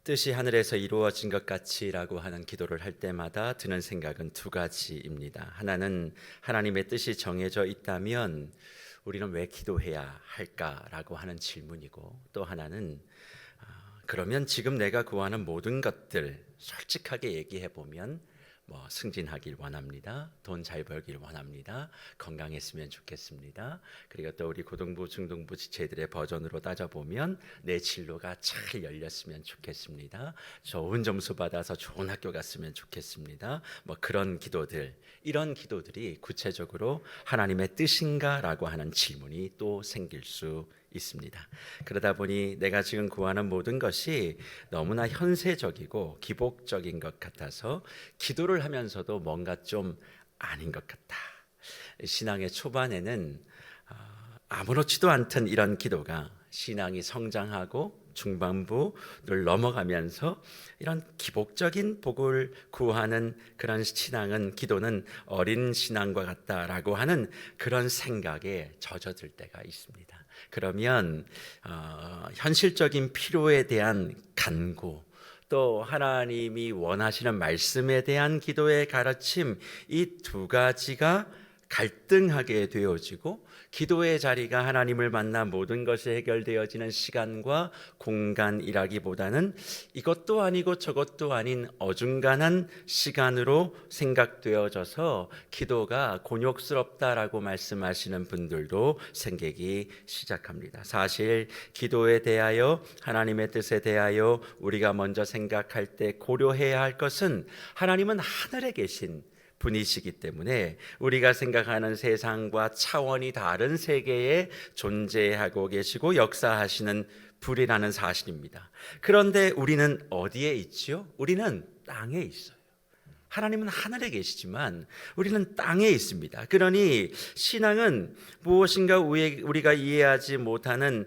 뜻이 하늘에서 이루어진 것 같이라고 하는 기도를 할 때마다 드는 생각은 두 가지입니다. 하나는 하나님의 뜻이 정해져 있다면 우리는 왜 기도해야 할까라고 하는 질문이고, 또 하나는 그러면 지금 내가 구하는 모든 것들 솔직하게 얘기해 보면 승진하길 원합니다. 돈 잘 벌길 원합니다. 건강했으면 좋겠습니다. 그리고 또 우리 고등부, 중등부 지체들의 버전으로 따져보면 내 진로가 잘 열렸으면 좋겠습니다. 좋은 점수 받아서 좋은 학교 갔으면 좋겠습니다. 그런 기도들, 이런 기도들이 구체적으로 하나님의 뜻인가라고 하는 질문이 또 생길 수 있습니다. 그러다 보니 내가 지금 구하는 모든 것이 너무나 현세적이고 기복적인 것 같아서 기도를 하면서도 뭔가 좀 아닌 것 같다. 신앙의 초반에는 아무렇지도 않던 이런 기도가 신앙이 성장하고 중반부를 넘어가면서 이런 기복적인 복을 구하는 그런 신앙은, 기도는 어린 신앙과 같다라고 하는 그런 생각에 젖어들 때가 있습니다. 그러면 현실적인 필요에 대한 간구, 또 하나님이 원하시는 말씀에 대한 기도의 가르침, 이 두 가지가 갈등하게 되어지고, 기도의 자리가 하나님을 만나 모든 것이 해결되어지는 시간과 공간이라기보다는 이것도 아니고 저것도 아닌 어중간한 시간으로 생각되어져서 기도가 곤욕스럽다라고 말씀하시는 분들도 생기기 시작합니다. 사실 기도에 대하여, 하나님의 뜻에 대하여 우리가 먼저 생각할 때 고려해야 할 것은, 하나님은 하늘에 계신 분이시기 때문에 우리가 생각하는 세상과 차원이 다른 세계에 존재하고 계시고 역사하시는 분이라는 사실입니다. 그런데 우리는 어디에 있지요? 우리는 땅에 있어요. 하나님은 하늘에 계시지만 우리는 땅에 있습니다. 그러니 신앙은 무엇인가 우리가 이해하지 못하는,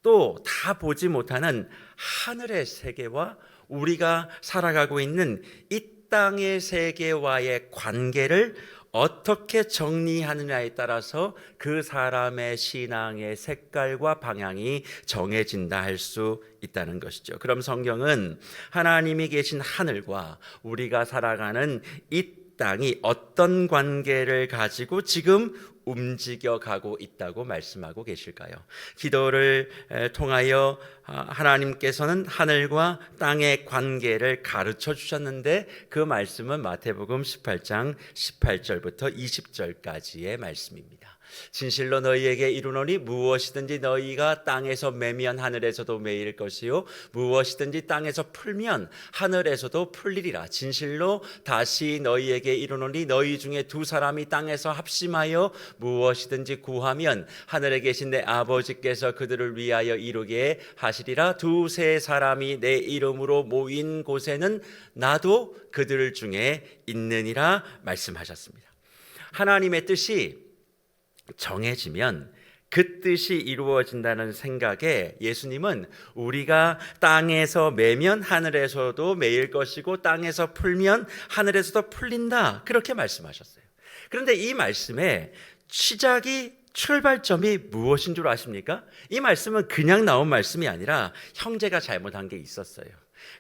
또 다 보지 못하는 하늘의 세계와 우리가 살아가고 있는 이 땅의 세계와의 관계를 어떻게 정리하느냐에 따라서 그 사람의 신앙의 색깔과 방향이 정해진다 할 수 있다는 것이죠. 그럼 성경은 하나님이 계신 하늘과 우리가 살아가는 이 땅이 어떤 관계를 가지고 지금 움직여가고 있다고 말씀하고 계실까요? 기도를 통하여 하나님께서는 하늘과 땅의 관계를 가르쳐 주셨는데, 그 말씀은 마태복음 18장 18절부터 20절까지의 말씀입니다. 진실로 너희에게 이르노니 무엇이든지 너희가 땅에서 매면 하늘에서도 매일 것이요 무엇이든지 땅에서 풀면 하늘에서도 풀리리라. 진실로 다시 너희에게 이르노니 너희 중에 두 사람이 땅에서 합심하여 무엇이든지 구하면 하늘에 계신 내 아버지께서 그들을 위하여 이루게 하시리라. 두세 사람이 내 이름으로 모인 곳에는 나도 그들 중에 있느니라 말씀하셨습니다. 하나님의 뜻이 정해지면 그 뜻이 이루어진다는 생각에 예수님은 우리가 땅에서 매면 하늘에서도 매일 것이고 땅에서 풀면 하늘에서도 풀린다, 그렇게 말씀하셨어요. 그런데 이 말씀의 출발점이 무엇인 줄 아십니까? 이 말씀은 그냥 나온 말씀이 아니라 형제가 잘못한 게 있었어요.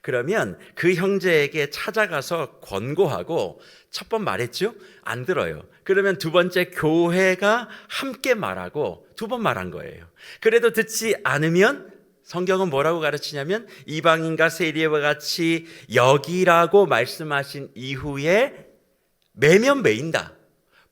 그러면 그 형제에게 찾아가서 권고하고, 첫 번 말했죠? 안 들어요. 그러면 두 번째 교회가 함께 말하고 두 번 말한 거예요. 그래도 듣지 않으면 성경은 뭐라고 가르치냐면 이방인과 세리와 같이 여기라고 말씀하신 이후에 매면 매인다,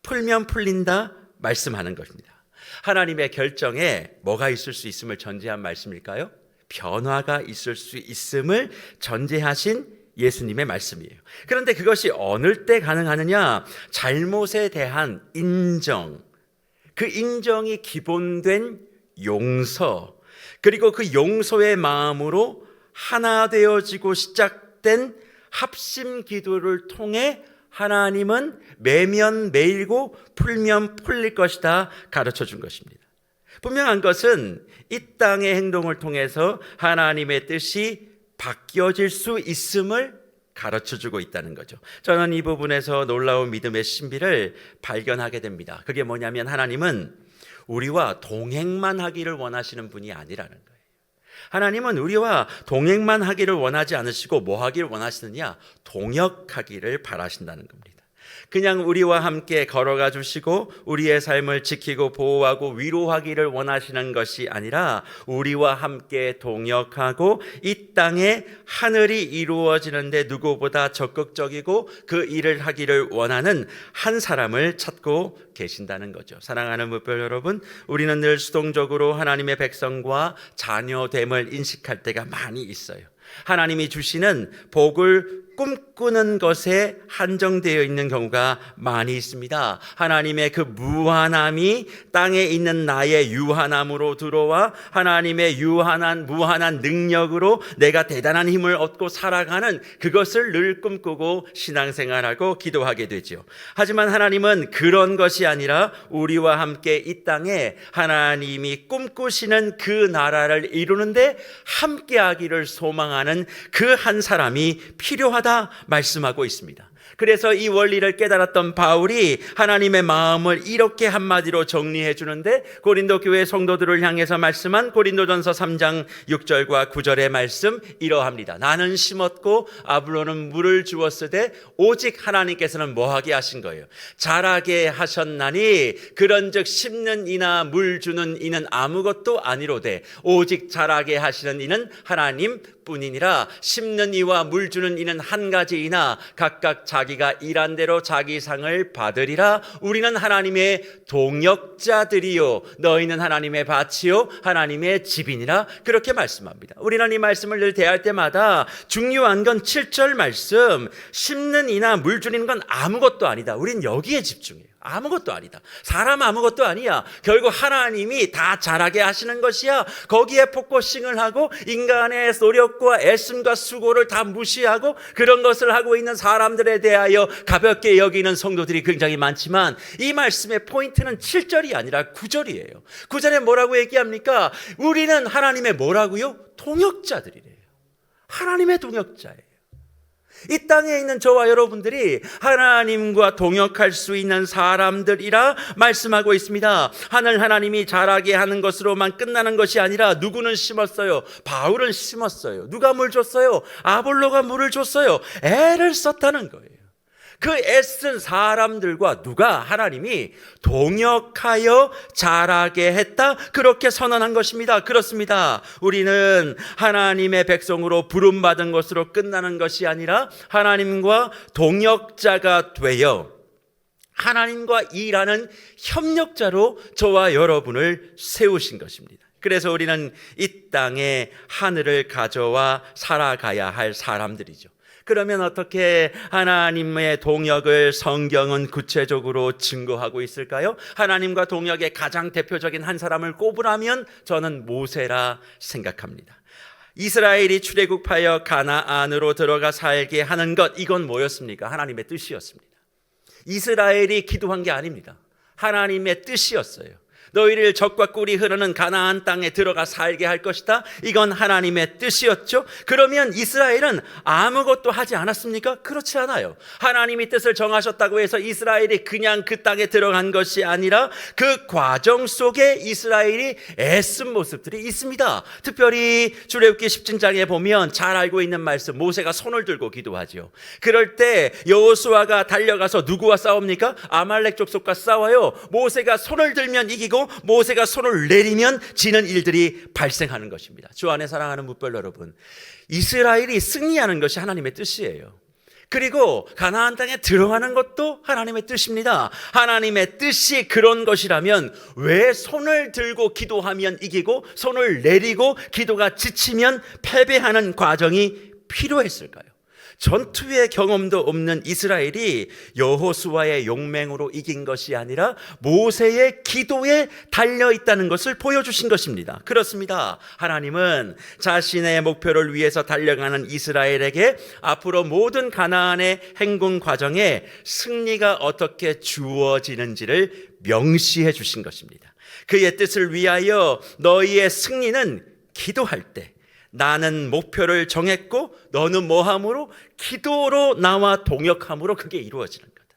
풀면 풀린다 말씀하는 것입니다. 하나님의 결정에 뭐가 있을 수 있음을 전제한 말씀일까요? 변화가 있을 수 있음을 전제하신 예수님의 말씀이에요. 그런데 그것이 어느 때 가능하느냐? 잘못에 대한 인정, 그 인정이 기본된 용서, 그리고 그 용서의 마음으로 하나 되어지고 시작된 합심 기도를 통해 하나님은 매면 매일고 풀면 풀릴 것이다 가르쳐 준 것입니다. 분명한 것은 이 땅의 행동을 통해서 하나님의 뜻이 바뀌어질 수 있음을 가르쳐주고 있다는 거죠. 저는 이 부분에서 놀라운 믿음의 신비를 발견하게 됩니다. 그게 뭐냐면 하나님은 우리와 동행만 하기를 원하시는 분이 아니라는 거예요. 하나님은 우리와 동행만 하기를 원하지 않으시고 뭐 하기를 원하시느냐? 동역하기를 바라신다는 겁니다. 그냥 우리와 함께 걸어가 주시고 우리의 삶을 지키고 보호하고 위로하기를 원하시는 것이 아니라 우리와 함께 동역하고 이 땅에 하늘이 이루어지는데 누구보다 적극적이고 그 일을 하기를 원하는 한 사람을 찾고 계신다는 거죠. 사랑하는 무별 여러분, 우리는 늘 수동적으로 하나님의 백성과 자녀됨을 인식할 때가 많이 있어요. 하나님이 주시는 복을 꿈꾸는 것에 한정되어 있는 경우가 많이 있습니다. 하나님의 그 무한함이 땅에 있는 나의 유한함으로 들어와 하나님의 무한한 능력으로 내가 대단한 힘을 얻고 살아가는 그것을 늘 꿈꾸고 신앙생활하고 기도하게 되죠. 하지만 하나님은 그런 것이 아니라 우리와 함께 이 땅에 하나님이 꿈꾸시는 그 나라를 이루는데 함께하기를 소망하는 그 한 사람이 필요하다 말씀하고 있습니다. 그래서 이 원리를 깨달았던 바울이 하나님의 마음을 이렇게 한마디로 정리해 주는데 고린도 교회 성도들을 향해서 말씀한 고린도전서 3장 6절과 9절의 말씀 이러합니다. 나는 심었고 아볼로는 물을 주었으되 오직 하나님께서는 뭐하게 하신 거예요? 자라게 하셨나니 그런즉 심는 이나 물 주는 이는 아무것도 아니로되 오직 자라게 하시는 이는 하나님 뿐이니라. 심는 이와 물 주는 이는 한 가지이나 각각 자기가 일한 대로 자기 상을 받으리라. 우리는 하나님의 동역자들이요 너희는 하나님의 밭이요 하나님의 집이니라. 그렇게 말씀합니다. 우리는 이 말씀을 늘 대할 때마다 중요한 건 7절 말씀, 심는 이나 물 주는 건 아무것도 아니다. 우린 여기에 집중해요. 아무것도 아니다. 사람 아무것도 아니야. 결국 하나님이 다 잘하게 하시는 것이야. 거기에 포커싱을 하고 인간의 노력과 애씀과 수고를 다 무시하고 그런 것을 하고 있는 사람들에 대하여 가볍게 여기는 성도들이 굉장히 많지만 이 말씀의 포인트는 7절이 아니라 9절이에요. 9절에 뭐라고 얘기합니까? 우리는 하나님의 뭐라고요? 동역자들이래요. 하나님의 동역자예요. 이 땅에 있는 저와 여러분들이 하나님과 동역할 수 있는 사람들이라 말씀하고 있습니다. 하나님이 자라게 하는 것으로만 끝나는 것이 아니라 누구는 심었어요? 바울은 심었어요. 누가 물 줬어요? 아볼로가 물을 줬어요. 애를 썼다는 거예요. 그 애쓴 사람들과 누가 하나님이 동역하여 자라게 했다 그렇게 선언한 것입니다. 그렇습니다. 우리는 하나님의 백성으로 부름받은 것으로 끝나는 것이 아니라 하나님과 동역자가 되어 하나님과 일하는 협력자로 저와 여러분을 세우신 것입니다. 그래서 우리는 이 땅에 하늘을 가져와 살아가야 할 사람들이죠. 그러면 어떻게 하나님의 동역을 성경은 구체적으로 증거하고 있을까요? 하나님과 동역의 가장 대표적인 한 사람을 꼽으라면 저는 모세라 생각합니다. 이스라엘이 출애굽하여 가나안으로 들어가 살게 하는 것, 이건 뭐였습니까? 하나님의 뜻이었습니다. 이스라엘이 기도한 게 아닙니다. 하나님의 뜻이었어요. 너희를 젖과 꿀이 흐르는 가나안 땅에 들어가 살게 할 것이다. 이건 하나님의 뜻이었죠. 그러면 이스라엘은 아무것도 하지 않았습니까? 그렇지 않아요. 하나님이 뜻을 정하셨다고 해서 이스라엘이 그냥 그 땅에 들어간 것이 아니라 그 과정 속에 이스라엘이 애쓴 모습들이 있습니다. 특별히 출애굽기 10장에 보면 잘 알고 있는 말씀, 모세가 손을 들고 기도하죠. 그럴 때 여호수아가 달려가서 누구와 싸웁니까? 아말렉 족속과 싸워요. 모세가 손을 들면 이기고 모세가 손을 내리면 지는 일들이 발생하는 것입니다. 주 안에 사랑하는 뭇별 여러분, 이스라엘이 승리하는 것이 하나님의 뜻이에요. 그리고 가나안 땅에 들어가는 것도 하나님의 뜻입니다. 하나님의 뜻이 그런 것이라면 왜 손을 들고 기도하면 이기고 손을 내리고 기도가 지치면 패배하는 과정이 필요했을까요? 전투의 경험도 없는 이스라엘이 여호수아의 용맹으로 이긴 것이 아니라 모세의 기도에 달려있다는 것을 보여주신 것입니다. 그렇습니다. 하나님은 자신의 목표를 위해서 달려가는 이스라엘에게 앞으로 모든 가나안의 행군 과정에 승리가 어떻게 주어지는지를 명시해 주신 것입니다. 그의 뜻을 위하여 너희의 승리는 기도할 때, 나는 목표를 정했고 너는 뭐함으로? 기도로 나와 동역함으로 그게 이루어지는 거다.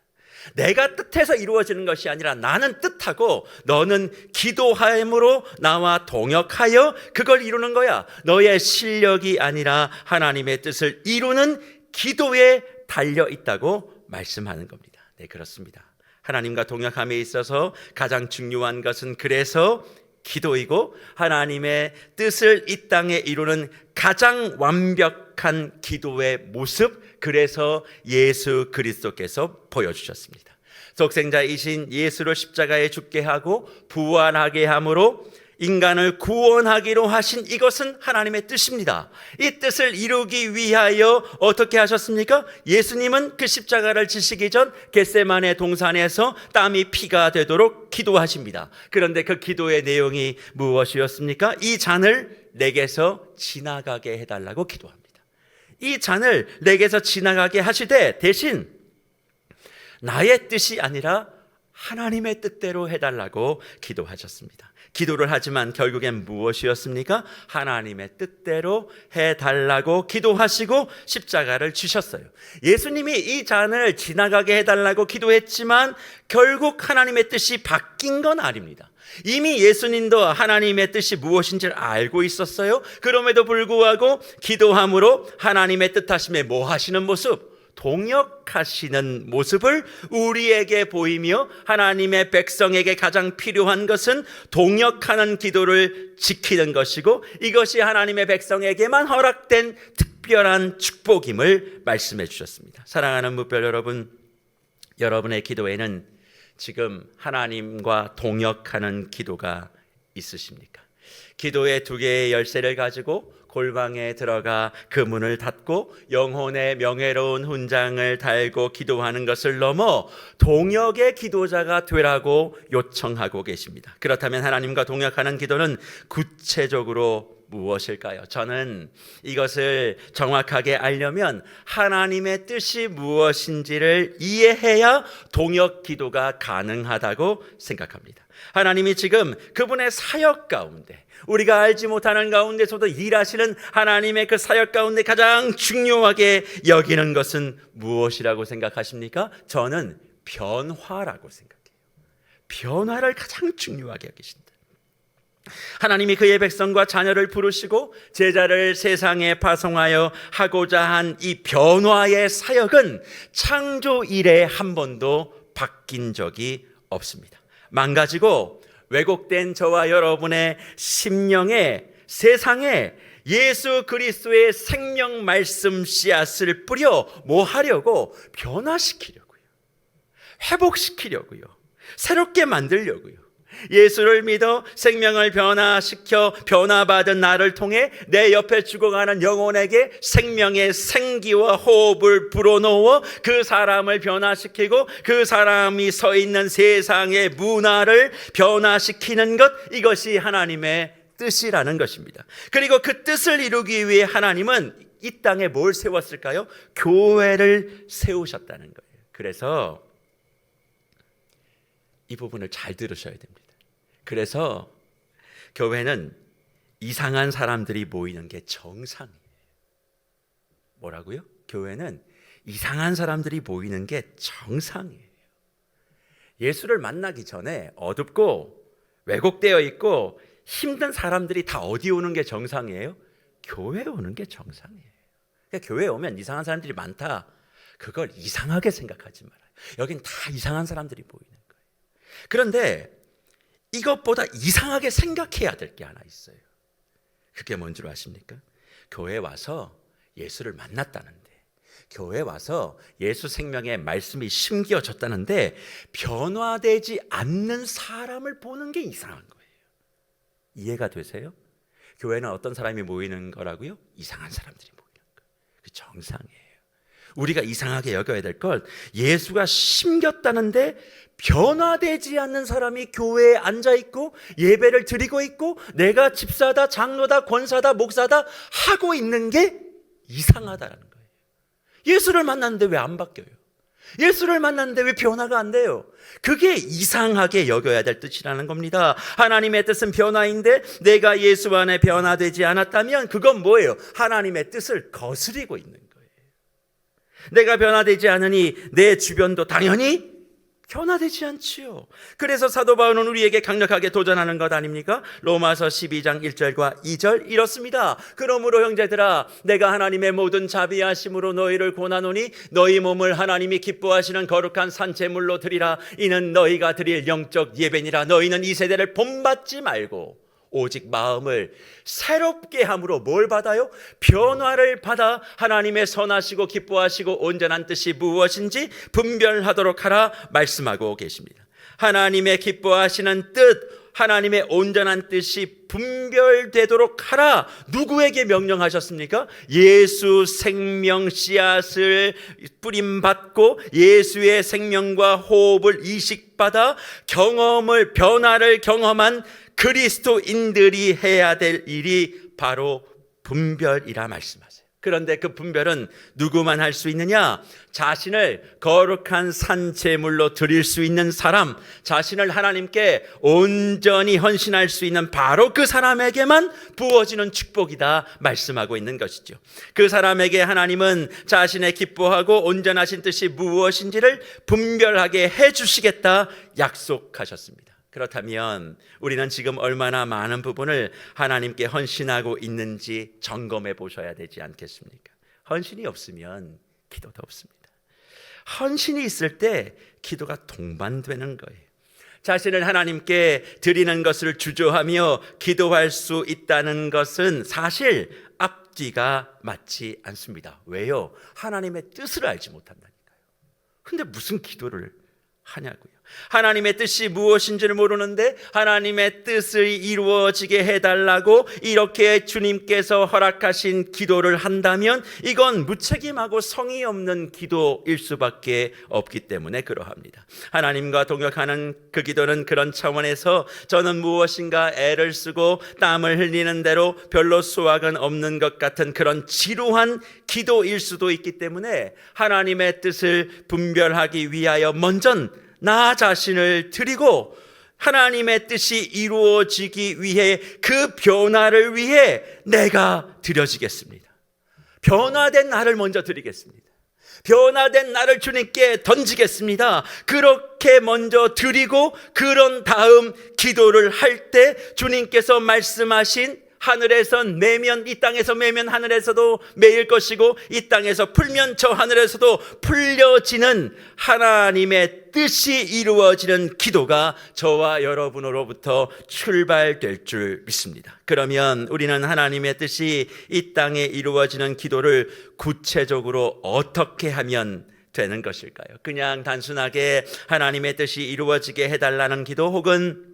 내가 뜻해서 이루어지는 것이 아니라 나는 뜻하고 너는 기도함으로 나와 동역하여 그걸 이루는 거야. 너의 실력이 아니라 하나님의 뜻을 이루는 기도에 달려 있다고 말씀하는 겁니다. 네, 그렇습니다. 하나님과 동역함에 있어서 가장 중요한 것은 그래서 기도이고 하나님의 뜻을 이 땅에 이루는 가장 완벽한 기도의 모습, 그래서 예수 그리스도께서 보여주셨습니다. 독생자이신 예수를 십자가에 죽게 하고 부활하게 함으로 인간을 구원하기로 하신 이것은 하나님의 뜻입니다. 이 뜻을 이루기 위하여 어떻게 하셨습니까? 예수님은 그 십자가를 지시기 전 겟세마네 동산에서 땀이 피가 되도록 기도하십니다. 그런데 그 기도의 내용이 무엇이었습니까? 이 잔을 내게서 지나가게 해달라고 기도합니다. 이 잔을 내게서 지나가게 하시되 대신 나의 뜻이 아니라 하나님의 뜻대로 해달라고 기도하셨습니다. 기도를 하지만 결국엔 무엇이었습니까? 하나님의 뜻대로 해달라고 기도하시고 십자가를 지셨어요. 예수님이 이 잔을 지나가게 해달라고 기도했지만 결국 하나님의 뜻이 바뀐 건 아닙니다. 이미 예수님도 하나님의 뜻이 무엇인지를 알고 있었어요. 그럼에도 불구하고 기도함으로 하나님의 뜻하심에 뭐 하시는 모습? 동역하시는 모습을 우리에게 보이며 하나님의 백성에게 가장 필요한 것은 동역하는 기도를 지키는 것이고 이것이 하나님의 백성에게만 허락된 특별한 축복임을 말씀해 주셨습니다. 사랑하는 무별 여러분, 여러분의 기도에는 지금 하나님과 동역하는 기도가 있으십니까? 기도의 두 개의 열쇠를 가지고 골방에 들어가 그 문을 닫고 영혼의 명예로운 훈장을 달고 기도하는 것을 넘어 동역의 기도자가 되라고 요청하고 계십니다. 그렇다면 하나님과 동역하는 기도는 구체적으로 무엇일까요? 저는 이것을 정확하게 알려면 하나님의 뜻이 무엇인지를 이해해야 동역 기도가 가능하다고 생각합니다. 하나님이 지금 그분의 사역 가운데 우리가 알지 못하는 가운데서도 일하시는 하나님의 그 사역 가운데 가장 중요하게 여기는 것은 무엇이라고 생각하십니까? 저는 변화라고 생각해요. 변화를 가장 중요하게 여기신다. 하나님이 그의 백성과 자녀를 부르시고 제자를 세상에 파송하여 하고자 한 이 변화의 사역은 창조 이래 한 번도 바뀐 적이 없습니다. 망가지고 왜곡된 저와 여러분의 심령에 세상에 예수 그리스도의 생명 말씀 씨앗을 뿌려 뭐 하려고? 변화시키려고요. 회복시키려고요. 새롭게 만들려고요. 예수를 믿어 생명을 변화시켜 변화받은 나를 통해 내 옆에 죽어가는 영혼에게 생명의 생기와 호흡을 불어넣어 그 사람을 변화시키고 그 사람이 서 있는 세상의 문화를 변화시키는 것, 이것이 하나님의 뜻이라는 것입니다. 그리고 그 뜻을 이루기 위해 하나님은 이 땅에 뭘 세웠을까요? 교회를 세우셨다는 거예요. 그래서 이 부분을 잘 들으셔야 됩니다. 그래서 교회는 이상한 사람들이 모이는 게 정상이에요. 뭐라고요? 교회는 이상한 사람들이 모이는 게 정상이에요. 예수를 만나기 전에 어둡고 왜곡되어 있고 힘든 사람들이 다 어디 오는 게 정상이에요? 교회에 오는 게 정상이에요. 그러니까 교회에 오면 이상한 사람들이 많다, 그걸 이상하게 생각하지 말아요. 여긴 다 이상한 사람들이 모이는 거예요. 그런데 이것보다 이상하게 생각해야 될 게 하나 있어요. 그게 뭔 줄 아십니까? 교회에 와서 예수를 만났다는데, 교회에 와서 예수 생명의 말씀이 심겨졌다는데 변화되지 않는 사람을 보는 게 이상한 거예요. 이해가 되세요? 교회는 어떤 사람이 모이는 거라고요? 이상한 사람들이 모이는 거예요. 그 정상이에요. 우리가 이상하게 여겨야 될 건 예수가 심겼다는데 변화되지 않는 사람이 교회에 앉아있고 예배를 드리고 있고 내가 집사다, 장로다, 권사다, 목사다 하고 있는 게 이상하다는 거예요. 예수를 만났는데 왜 안 바뀌어요? 예수를 만났는데 왜 변화가 안 돼요? 그게 이상하게 여겨야 될 뜻이라는 겁니다. 하나님의 뜻은 변화인데 내가 예수 안에 변화되지 않았다면 그건 뭐예요? 하나님의 뜻을 거스리고 있는 거예요. 내가 변화되지 않으니 내 주변도 당연히 변화되지 않지요. 그래서 사도 바울은 우리에게 강력하게 도전하는 것 아닙니까? 로마서 12장 1절과 2절 이렇습니다. 그러므로 형제들아, 내가 하나님의 모든 자비하심으로 너희를 권하노니 너희 몸을 하나님이 기뻐하시는 거룩한 산제물로 드리라. 이는 너희가 드릴 영적 예배니라. 너희는 이 세대를 본받지 말고 오직 마음을 새롭게 함으로 뭘 받아요? 변화를 받아 하나님의 선하시고 기뻐하시고 온전한 뜻이 무엇인지 분별하도록 하라 말씀하고 계십니다. 하나님의 기뻐하시는 뜻, 하나님의 온전한 뜻이 분별되도록 하라. 누구에게 명령하셨습니까? 예수 생명 씨앗을 뿌림받고 예수의 생명과 호흡을 이식받아 변화를 경험한 그리스도인들이 해야 될 일이 바로 분별이라 말씀하세요. 그런데 그 분별은 누구만 할 수 있느냐? 자신을 거룩한 산제물로 드릴 수 있는 사람, 자신을 하나님께 온전히 헌신할 수 있는 바로 그 사람에게만 부어지는 축복이다 말씀하고 있는 것이죠. 그 사람에게 하나님은 자신의 기뻐하고 온전하신 뜻이 무엇인지를 분별하게 해주시겠다 약속하셨습니다. 그렇다면 우리는 지금 얼마나 많은 부분을 하나님께 헌신하고 있는지 점검해 보셔야 되지 않겠습니까? 헌신이 없으면 기도도 없습니다. 헌신이 있을 때 기도가 동반되는 거예요. 자신을 하나님께 드리는 것을 주저하며 기도할 수 있다는 것은 사실 앞뒤가 맞지 않습니다. 왜요? 하나님의 뜻을 알지 못한다니까요. 근데 무슨 기도를 하냐고요. 하나님의 뜻이 무엇인지를 모르는데 하나님의 뜻을 이루어지게 해달라고 이렇게 주님께서 허락하신 기도를 한다면 이건 무책임하고 성의 없는 기도일 수밖에 없기 때문에 그러합니다. 하나님과 동역하는 그 기도는 그런 차원에서 저는 무엇인가 애를 쓰고 땀을 흘리는 대로 별로 수확은 없는 것 같은 그런 지루한 기도일 수도 있기 때문에 하나님의 뜻을 분별하기 위하여 먼저 나 자신을 드리고 하나님의 뜻이 이루어지기 위해 그 변화를 위해 내가 드려지겠습니다. 변화된 나를 먼저 드리겠습니다. 변화된 나를 주님께 던지겠습니다. 그렇게 먼저 드리고 그런 다음 기도를 할 때 주님께서 말씀하신 하늘에선 매면 이 땅에서 매면 하늘에서도 매일 것이고 이 땅에서 풀면 저 하늘에서도 풀려지는 하나님의 뜻이 이루어지는 기도가 저와 여러분으로부터 출발될 줄 믿습니다. 그러면 우리는 하나님의 뜻이 이 땅에 이루어지는 기도를 구체적으로 어떻게 하면 되는 것일까요? 그냥 단순하게 하나님의 뜻이 이루어지게 해달라는 기도 혹은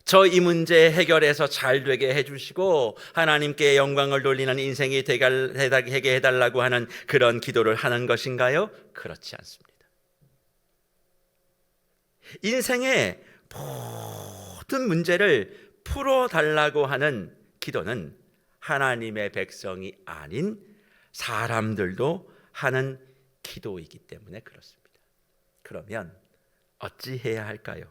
저 이 문제 해결해서 잘 되게 해주시고 하나님께 영광을 돌리는 인생이 되게 해달라고 하는 그런 기도를 하는 것인가요? 그렇지 않습니다. 인생의 모든 문제를 풀어달라고 하는 기도는 하나님의 백성이 아닌 사람들도 하는 기도이기 때문에 그렇습니다. 그러면 어찌해야 할까요?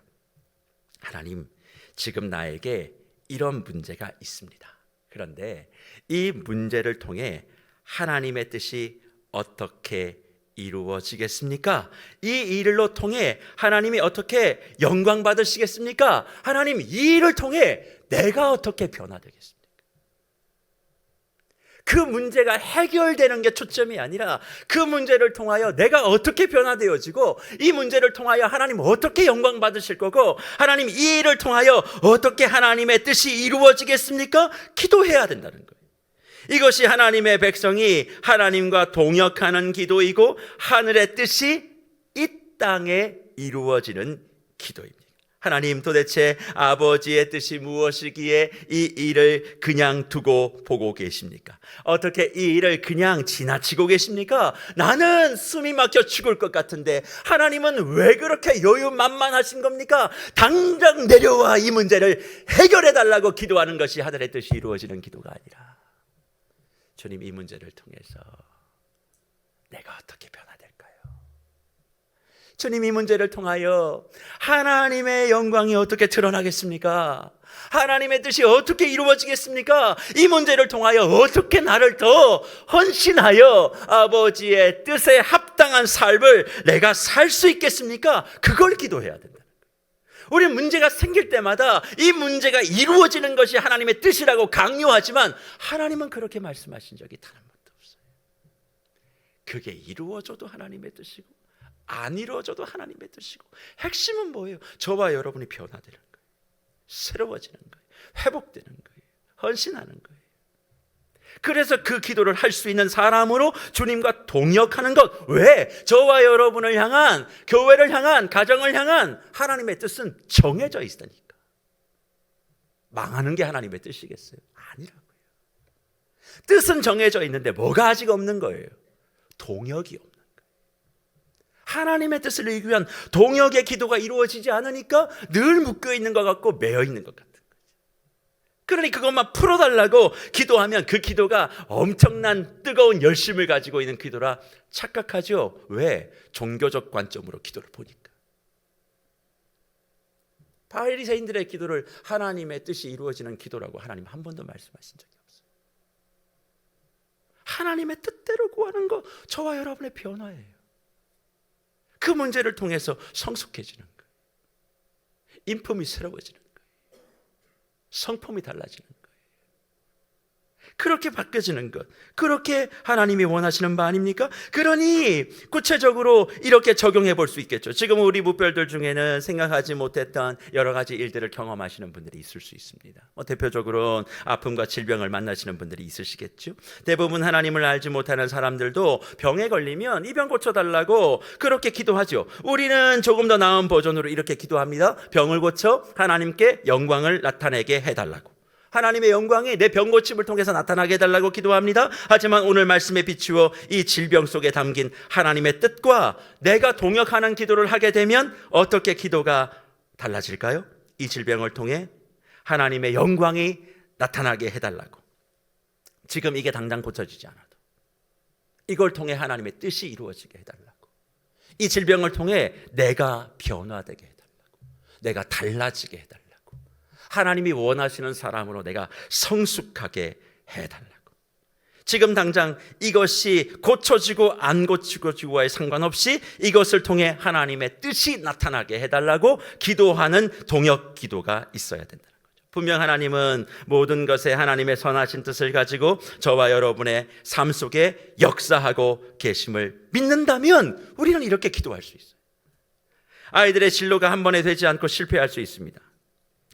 하나님, 지금 나에게 이런 문제가 있습니다. 그런데 이 문제를 통해 하나님의 뜻이 어떻게 이루어지겠습니까? 이 일을 통해 하나님이 어떻게 영광 받으시겠습니까? 하나님, 이 일을 통해 내가 어떻게 변화되겠습니까? 그 문제가 해결되는 게 초점이 아니라 그 문제를 통하여 내가 어떻게 변화되어지고 이 문제를 통하여 하나님 어떻게 영광 받으실 거고 하나님 이 일을 통하여 어떻게 하나님의 뜻이 이루어지겠습니까? 기도해야 된다는 거예요. 이것이 하나님의 백성이 하나님과 동역하는 기도이고 하늘의 뜻이 이 땅에 이루어지는 기도입니다. 하나님, 도대체 아버지의 뜻이 무엇이기에 이 일을 그냥 두고 보고 계십니까? 어떻게 이 일을 그냥 지나치고 계십니까? 나는 숨이 막혀 죽을 것 같은데 하나님은 왜 그렇게 여유만만하신 겁니까? 당장 내려와 이 문제를 해결해 달라고 기도하는 것이 하늘의 뜻이 이루어지는 기도가 아니라 주님, 이 문제를 통해서 내가 어떻게 변화될까요? 주님, 이 문제를 통하여 하나님의 영광이 어떻게 드러나겠습니까? 하나님의 뜻이 어떻게 이루어지겠습니까? 이 문제를 통하여 어떻게 나를 더 헌신하여 아버지의 뜻에 합당한 삶을 내가 살 수 있겠습니까? 그걸 기도해야 된다. 우리 문제가 생길 때마다 이 문제가 이루어지는 것이 하나님의 뜻이라고 강요하지만 하나님은 그렇게 말씀하신 적이 단 한 번도 없어요. 그게 이루어져도 하나님의 뜻이고 안 이루어져도 하나님의 뜻이고, 핵심은 뭐예요? 저와 여러분이 변화되는 거예요. 새로워지는 거예요. 회복되는 거예요. 헌신하는 거예요. 그래서 그 기도를 할 수 있는 사람으로 주님과 동역하는 것. 왜? 저와 여러분을 향한, 교회를 향한, 가정을 향한 하나님의 뜻은 정해져 있으니까. 망하는 게 하나님의 뜻이겠어요? 아니라고요. 뜻은 정해져 있는데 뭐가 아직 없는 거예요? 동역이 없는 거예요. 하나님의 뜻을 이루기 위한 동역의 기도가 이루어지지 않으니까 늘 묶여있는 것 같고 매여있는 것 같은 거죠. 그러니 그것만 풀어달라고 기도하면 그 기도가 엄청난 뜨거운 열심을 가지고 있는 기도라 착각하죠. 왜? 종교적 관점으로 기도를 보니까. 바리새인들의 기도를 하나님의 뜻이 이루어지는 기도라고 하나님 한 번도 말씀하신 적이 없어요. 하나님의 뜻대로 구하는 거 저와 여러분의 변화예요. 그 문제를 통해서 성숙해지는 거예요. 인품이 새로워지는 거예요. 성품이 달라지는 거예요. 그렇게 바뀌어지는 것, 그렇게 하나님이 원하시는 바 아닙니까? 그러니 구체적으로 이렇게 적용해 볼 수 있겠죠. 지금 우리 무별들 중에는 생각하지 못했던 여러 가지 일들을 경험하시는 분들이 있을 수 있습니다. 대표적으로 아픔과 질병을 만나시는 분들이 있으시겠죠. 대부분 하나님을 알지 못하는 사람들도 병에 걸리면 이 병 고쳐달라고 그렇게 기도하죠. 우리는 조금 더 나은 버전으로 이렇게 기도합니다. 병을 고쳐 하나님께 영광을 나타내게 해달라고. 하나님의 영광이 내 병 고침을 통해서 나타나게 해달라고 기도합니다. 하지만 오늘 말씀에 비추어 이 질병 속에 담긴 하나님의 뜻과 내가 동역하는 기도를 하게 되면 어떻게 기도가 달라질까요? 이 질병을 통해 하나님의 영광이 나타나게 해달라고. 지금 이게 당장 고쳐지지 않아도 이걸 통해 하나님의 뜻이 이루어지게 해달라고. 이 질병을 통해 내가 변화되게 해달라고. 내가 달라지게 해달라고. 하나님이 원하시는 사람으로 내가 성숙하게 해달라고. 지금 당장 이것이 고쳐지고 안 고쳐지고와의 상관없이 이것을 통해 하나님의 뜻이 나타나게 해달라고 기도하는 동역 기도가 있어야 된다는 거죠. 분명 하나님은 모든 것에 하나님의 선하신 뜻을 가지고 저와 여러분의 삶 속에 역사하고 계심을 믿는다면 우리는 이렇게 기도할 수 있어요. 아이들의 진로가 한 번에 되지 않고 실패할 수 있습니다.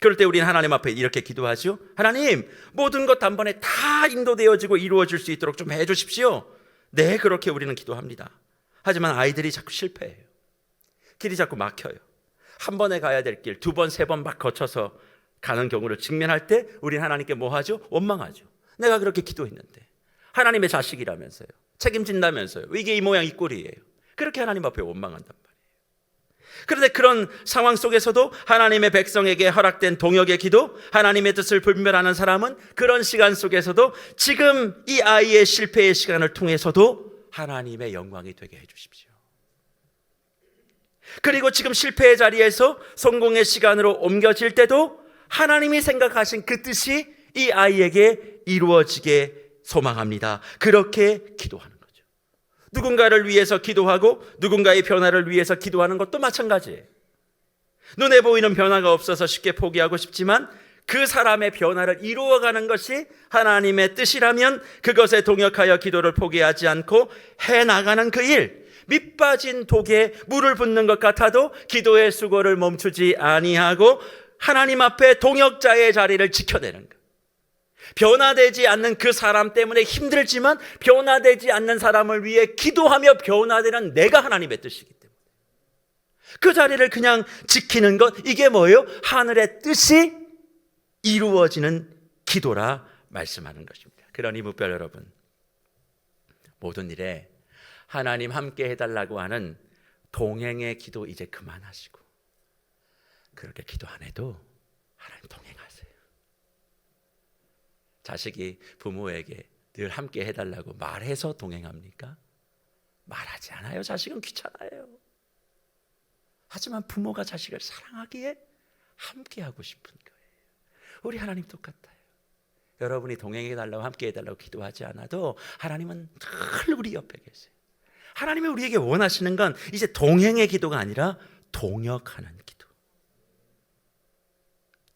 그럴 때 우리는 하나님 앞에 이렇게 기도하죠. 하나님, 모든 것 단번에 다 인도되어지고 이루어질 수 있도록 좀 해주십시오. 네, 그렇게 우리는 기도합니다. 하지만 아이들이 자꾸 실패해요. 길이 자꾸 막혀요. 한 번에 가야 될 길, 두 번, 세 번 막 거쳐서 가는 경우를 직면할 때 우리는 하나님께 뭐 하죠? 원망하죠. 내가 그렇게 기도했는데 하나님의 자식이라면서요, 책임진다면서요, 이게 이 모양 이 꼴이에요. 그렇게 하나님 앞에 원망한단 말이에요. 그런데 그런 상황 속에서도 하나님의 백성에게 허락된 동역의 기도, 하나님의 뜻을 분별하는 사람은 그런 시간 속에서도 지금 이 아이의 실패의 시간을 통해서도 하나님의 영광이 되게 해주십시오. 그리고 지금 실패의 자리에서 성공의 시간으로 옮겨질 때도 하나님이 생각하신 그 뜻이 이 아이에게 이루어지게 소망합니다. 그렇게 기도하는 거죠. 누군가를 위해서 기도하고 누군가의 변화를 위해서 기도하는 것도 마찬가지예요. 눈에 보이는 변화가 없어서 쉽게 포기하고 싶지만 그 사람의 변화를 이루어가는 것이 하나님의 뜻이라면 그것에 동역하여 기도를 포기하지 않고 해나가는 그 일, 밑빠진 독에 물을 붓는 것 같아도 기도의 수고를 멈추지 아니하고 하나님 앞에 동역자의 자리를 지켜내는 것. 변화되지 않는 그 사람 때문에 힘들지만 변화되지 않는 사람을 위해 기도하며 변화되는 내가 하나님의 뜻이기 때문에 그 자리를 그냥 지키는 것, 이게 뭐예요? 하늘의 뜻이 이루어지는 기도라 말씀하는 것입니다. 그러니 무별 여러분, 모든 일에 하나님 함께 해달라고 하는 동행의 기도 이제 그만하시고 그렇게 기도 안 해도 하나님 동행하세요. 자식이 부모에게 늘 함께 해달라고 말해서 동행합니까? 말하지 않아요. 자식은 귀찮아요. 하지만 부모가 자식을 사랑하기에 함께하고 싶은 거예요. 우리 하나님 똑같아요. 여러분이 동행해달라고 함께해달라고 기도하지 않아도 하나님은 늘 우리 옆에 계세요. 하나님이 우리에게 원하시는 건 이제 동행의 기도가 아니라 동역하는 기도.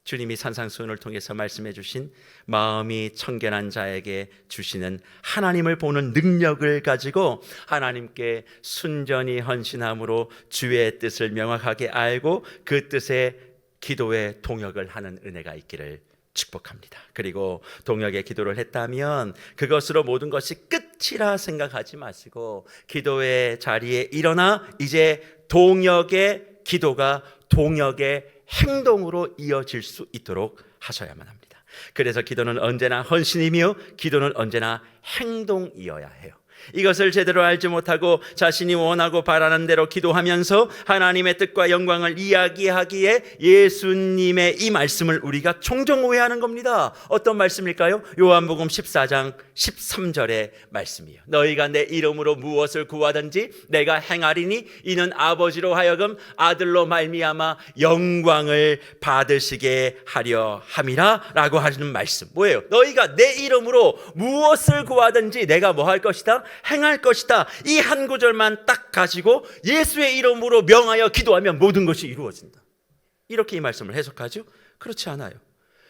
주님이 산상수훈을 통해서 말씀해 주신 마음이 청결한 자에게 주시는 하나님을 보는 능력을 가지고 하나님께 순전히 헌신함으로 주의 뜻을 명확하게 알고 그 뜻에 기도에 동역을 하는 은혜가 있기를 축복합니다. 그리고 동역의 기도를 했다면 그것으로 모든 것이 끝이라 생각하지 마시고 기도의 자리에 일어나 이제 동역의 기도가 동역의 행동으로 이어질 수 있도록 하셔야만 합니다. 그래서 기도는 언제나 헌신이며 기도는 언제나 행동이어야 해요. 이것을 제대로 알지 못하고 자신이 원하고 바라는 대로 기도하면서 하나님의 뜻과 영광을 이야기하기에 예수님의 이 말씀을 우리가 종종 오해하는 겁니다. 어떤 말씀일까요? 요한복음 14장 13절의 말씀이에요. 너희가 내 이름으로 무엇을 구하든지 내가 행하리니 이는 아버지로 하여금 아들로 말미암아 영광을 받으시게 하려 함이라 라고 하시는 말씀. 뭐예요? 너희가 내 이름으로 무엇을 구하든지 내가 뭐 할 것이다? 행할 것이다. 이 한 구절만 딱 가지고 예수의 이름으로 명하여 기도하면 모든 것이 이루어진다. 이렇게 이 말씀을 해석하죠? 그렇지 않아요.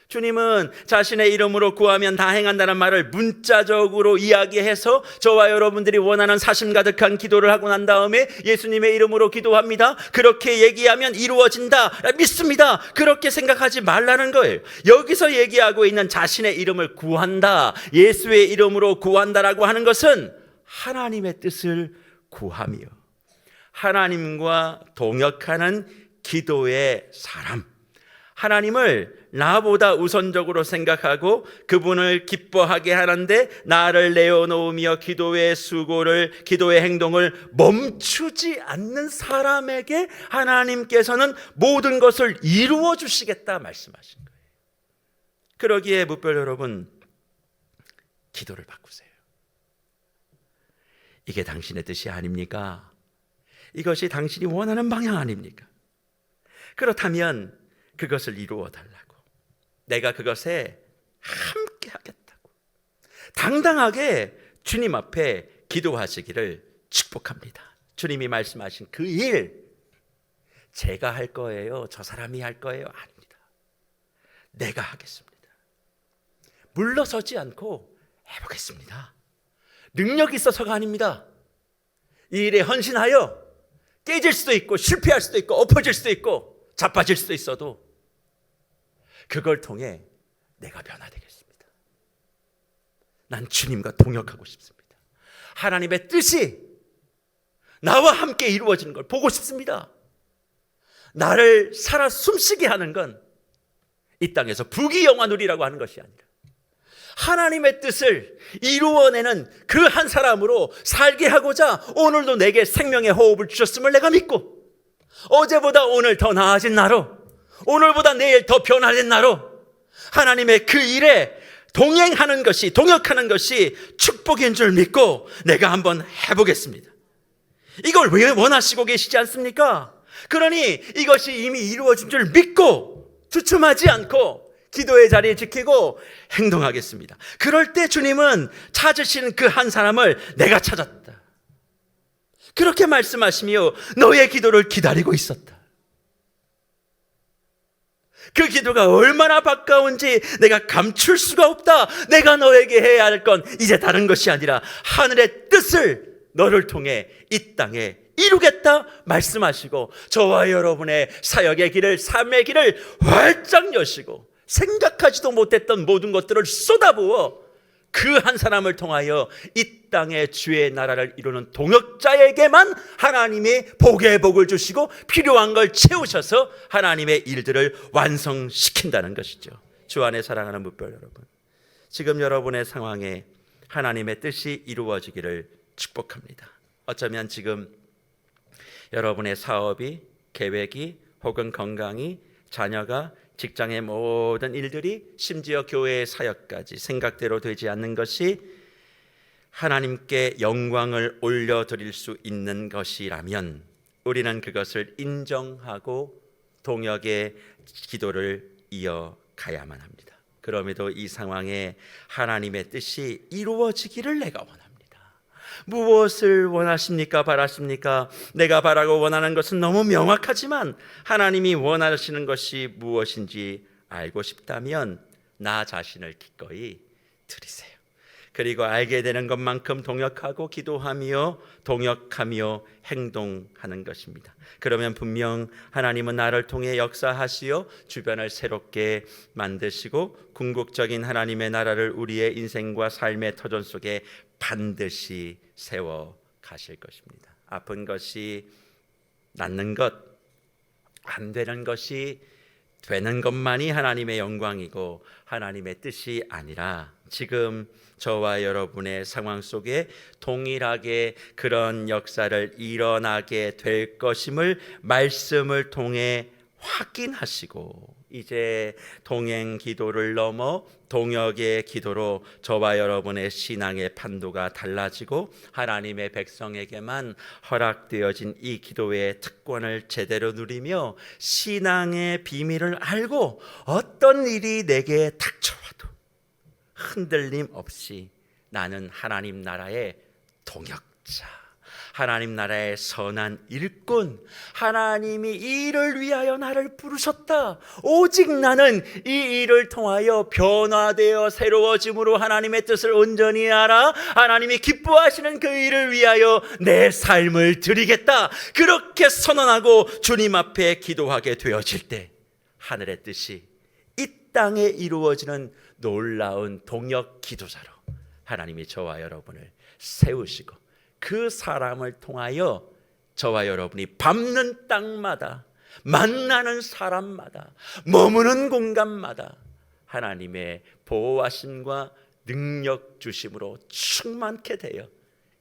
주님은 자신의 이름으로 구하면 다 행한다는 말을 문자적으로 이야기해서 저와 여러분들이 원하는 사심 가득한 기도를 하고 난 다음에 예수님의 이름으로 기도합니다. 그렇게 얘기하면 이루어진다. 믿습니다. 그렇게 생각하지 말라는 거예요. 여기서 얘기하고 있는 자신의 이름을 구한다, 예수의 이름으로 구한다라고 하는 것은 하나님의 뜻을 구하며 하나님과 동역하는 기도의 사람, 하나님을 나보다 우선적으로 생각하고 그분을 기뻐하게 하는데 나를 내어놓으며 기도의 수고를, 기도의 행동을 멈추지 않는 사람에게 하나님께서는 모든 것을 이루어 주시겠다 말씀하신 거예요. 그러기에 뭇별 여러분, 기도를 바꾸세요. 이게 당신의 뜻이 아닙니까? 이것이 당신이 원하는 방향 아닙니까? 그렇다면 그것을 이루어 달라고, 내가 그것에 함께 하겠다고 당당하게 주님 앞에 기도하시기를 축복합니다. 주님이 말씀하신 그 일 제가 할 거예요, 저 사람이 할 거예요? 아닙니다. 내가 하겠습니다. 물러서지 않고 해보겠습니다. 능력이 있어서가 아닙니다. 이 일에 헌신하여 깨질 수도 있고 실패할 수도 있고 엎어질 수도 있고 자빠질 수도 있어도 그걸 통해 내가 변화되겠습니다. 난 주님과 동역하고 싶습니다. 하나님의 뜻이 나와 함께 이루어지는 걸 보고 싶습니다. 나를 살아 숨쉬게 하는 건 이 땅에서 부귀영화 누리라고 하는 것이 아니라 하나님의 뜻을 이루어내는 그 한 사람으로 살게 하고자 오늘도 내게 생명의 호흡을 주셨음을 내가 믿고 어제보다 오늘 더 나아진 나로, 오늘보다 내일 더 변화된 나로 하나님의 그 일에 동행하는 것이, 동역하는 것이 축복인 줄 믿고 내가 한번 해보겠습니다. 이걸 왜 원하시고 계시지 않습니까? 그러니 이것이 이미 이루어진 줄 믿고 주춤하지 않고 기도의 자리에 지키고 행동하겠습니다. 그럴 때 주님은 찾으시는 그 한 사람을 내가 찾았다, 그렇게 말씀하시며 너의 기도를 기다리고 있었다. 그 기도가 얼마나 반가운지 내가 감출 수가 없다. 내가 너에게 해야 할 건 이제 다른 것이 아니라 하늘의 뜻을 너를 통해 이 땅에 이루겠다 말씀하시고 저와 여러분의 사역의 길을, 삶의 길을 활짝 여시고 생각하지도 못했던 모든 것들을 쏟아부어 그 한 사람을 통하여 이 땅에 주의 나라를 이루는 동역자에게만 하나님이 복의 복을 주시고 필요한 걸 채우셔서 하나님의 일들을 완성시킨다는 것이죠. 주 안에 사랑하는 뭇별 여러분, 지금 여러분의 상황에 하나님의 뜻이 이루어지기를 축복합니다. 어쩌면 지금 여러분의 사업이, 계획이, 혹은 건강이, 자녀가, 직장의 모든 일들이, 심지어 교회의 사역까지 생각대로 되지 않는 것이 하나님께 영광을 올려드릴 수 있는 것이라면 우리는 그것을 인정하고 동역의 기도를 이어가야만 합니다. 그럼에도 이 상황에 하나님의 뜻이 이루어지기를 내가 원합니다. 무엇을 원하십니까? 바라십니까? 내가 바라고 원하는 것은 너무 명확하지만 하나님이 원하시는 것이 무엇인지 알고 싶다면 나 자신을 기꺼이 드리세요. 그리고 알게 되는 것만큼 동역하고 기도하며 동역하며 행동하는 것입니다. 그러면 분명 하나님은 나를 통해 역사하시어 주변을 새롭게 만드시고 궁극적인 하나님의 나라를 우리의 인생과 삶의 터전 속에 반드시 세워 가실 것입니다. 아픈 것이 낫는 것, 안 되는 것이 되는 것만이 하나님의 영광이고 하나님의 뜻이 아니라 지금 저와 여러분의 상황 속에 동일하게 그런 역사를 일어나게 될 것임을 말씀을 통해 확인하시고 이제 동행 기도를 넘어 동역의 기도로 저와 여러분의 신앙의 판도가 달라지고 하나님의 백성에게만 허락되어진 이 기도의 특권을 제대로 누리며 신앙의 비밀을 알고 어떤 일이 내게 닥쳐와도 흔들림 없이 나는 하나님 나라의 동역자, 하나님 나라의 선한 일꾼, 하나님이 이 일을 위하여 나를 부르셨다. 오직 나는 이 일을 통하여 변화되어 새로워짐으로 하나님의 뜻을 온전히 알아 하나님이 기뻐하시는 그 일을 위하여 내 삶을 드리겠다. 그렇게 선언하고 주님 앞에 기도하게 되어질 때 하늘의 뜻이 이 땅에 이루어지는 놀라운 동역 기도자로 하나님이 저와 여러분을 세우시고 그 사람을 통하여 저와 여러분이 밟는 땅마다 만나는 사람마다 머무는 공간마다 하나님의 보호하심과 능력 주심으로 충만케 되어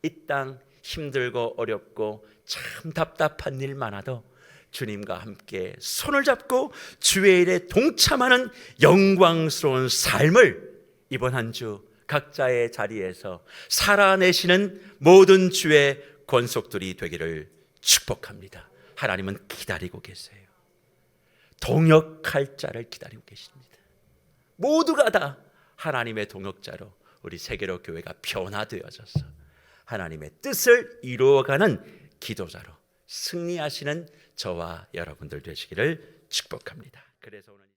이 땅 힘들고 어렵고 참 답답한 일 많아도 주님과 함께 손을 잡고 주의 일에 동참하는 영광스러운 삶을 이번 한 주 각자의 자리에서 살아내시는 모든 주의 권속들이 되기를 축복합니다. 하나님은 기다리고 계세요. 동역할 자를 기다리고 계십니다. 모두가 다 하나님의 동역자로 우리 세계로 교회가 변화되어져서 하나님의 뜻을 이루어가는 기도자로 승리하시는 저와 여러분들 되시기를 축복합니다. 그래서 오늘